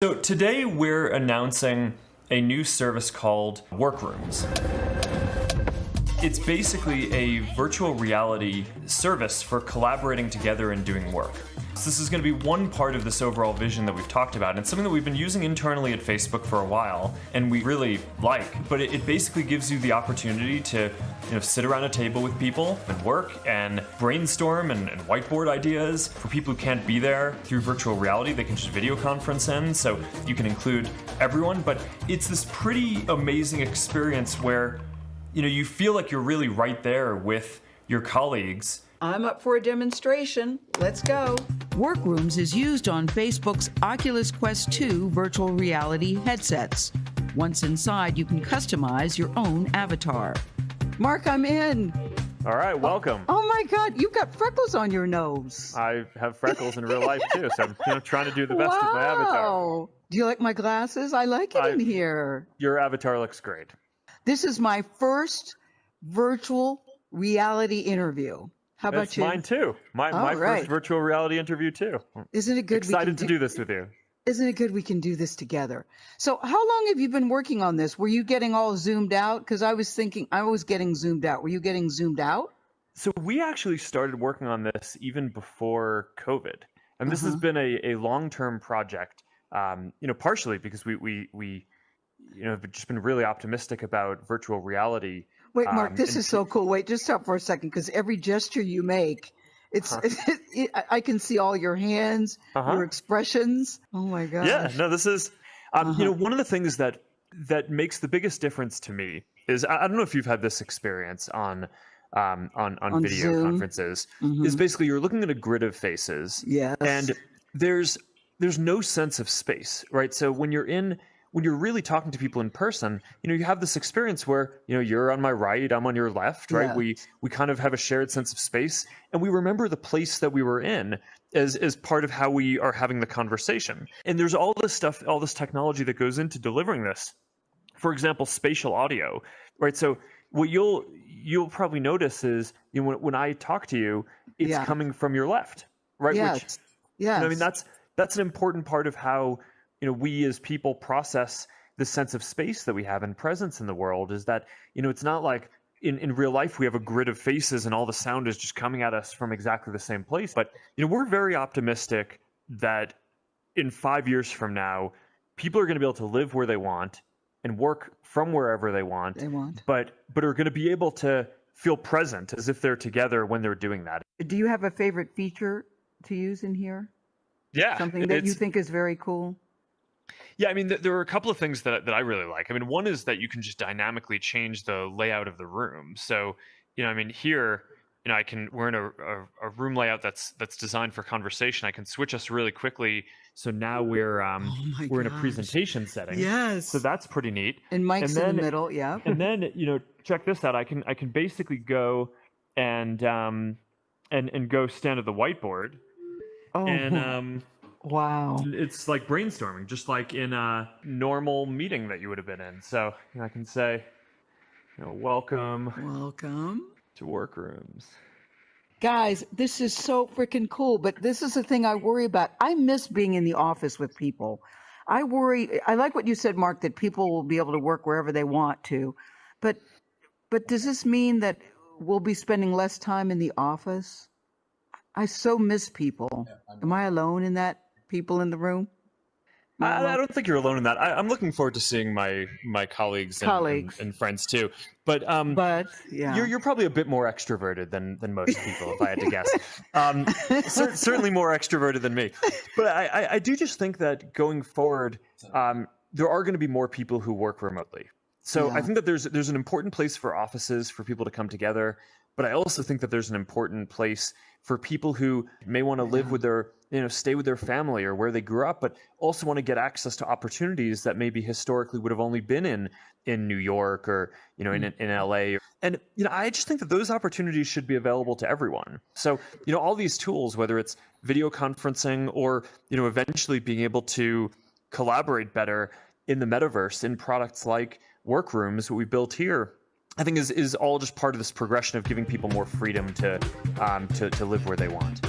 So today we're announcing a new service called Workrooms. It's basically a virtual reality service for collaborating together and doing work. So this is going to be one part of this overall vision that we've talked about, and it's something that we've been using internally at Facebook for a while, and we really like. But it basically gives you the opportunity to sit around a table with people and work and brainstorm and whiteboard ideas. For people who can't be there through virtual reality, they can just video conference in, so you can include everyone. But it's this pretty amazing experience where you feel like you're really right there with your colleagues. I'm up for a demonstration. Let's go. Workrooms is used on Facebook's Oculus Quest 2 virtual reality headsets. Once inside, you can customize your own avatar. Mark, I'm in. All right, welcome. Oh my God, you've got freckles on your nose. I have freckles in real life too, so I'm trying to do the best of my avatar. Do you like my glasses? I like it in here. Your avatar looks great. This is my first virtual reality interview. How about you? Mine too. My first virtual reality interview too. Isn't it good? Excited to do this with you. Isn't it good we can do this together? So how long have you been working on this? Were you getting all zoomed out? Because I was thinking I was getting zoomed out. Were you getting zoomed out? So we actually started working on this even before COVID. And this has been a long-term project, partially because we have just been really optimistic about virtual reality. Wait, Mark, this is so cool. Wait, just stop for a second, because every gesture you make, I can see all your hands, your expressions. Oh my God. Yeah, no, this is, one of the things that makes the biggest difference to me is, I don't know if you've had this experience on video Zoom conferences, is basically you're looking at a grid of faces. Yes. And there's no sense of space, right? So when you're really talking to people in person, you have this experience where, you're on my right, I'm on your left, right? Yeah. We kind of have a shared sense of space, and we remember the place that we were in as part of how we are having the conversation. And there's all this stuff, all this technology that goes into delivering this. For example, spatial audio, right? So what you'll probably notice is, when I talk to you, it's coming from your left, right? Yes. I mean, that's an important part of how we as people process the sense of space that we have and presence in the world, is that, it's not like in real life we have a grid of faces and all the sound is just coming at us from exactly the same place. But, we're very optimistic that in 5 years from now, people are going to be able to live where they want and work from wherever they want. But are going to be able to feel present as if they're together when they're doing that. Do you have a favorite feature to use in here? Yeah. Something that you think is very cool? Yeah, I mean, there are a couple of things that I really like. I mean, one is that you can just dynamically change the layout of the room. So, here, we're in a room layout that's designed for conversation. I can switch us really quickly. So now we're in a presentation setting. Yes. So that's pretty neat. And Mike's in the middle, yeah. And then, check this out. I can basically go and go stand at the whiteboard. Oh. And wow. It's like brainstorming, just like in a normal meeting that you would have been in. So I can say, welcome to Workrooms. Guys, this is so freaking cool, but this is the thing I worry about. I miss being in the office with people. I like what you said, Mark, that people will be able to work wherever they want to. But does this mean that we'll be spending less time in the office? I so miss people. Am I alone in that? People in the room? I don't think you're alone in that. I'm looking forward to seeing my colleagues and friends too. But yeah, you're probably a bit more extroverted than most people, if I had to guess. Certainly more extroverted than me. But I do just think that going forward, there are going to be more people who work remotely. So I think that there's an important place for offices for people to come together. But I also think that there's an important place for people who may want to live with their, stay with their family or where they grew up, but also want to get access to opportunities that maybe historically would have only been in New York or, in LA. And, I just think that those opportunities should be available to everyone. So, all these tools, whether it's video conferencing or, eventually being able to collaborate better in the metaverse in products like Workrooms, what we built here, I think is all just part of this progression of giving people more freedom to live where they want.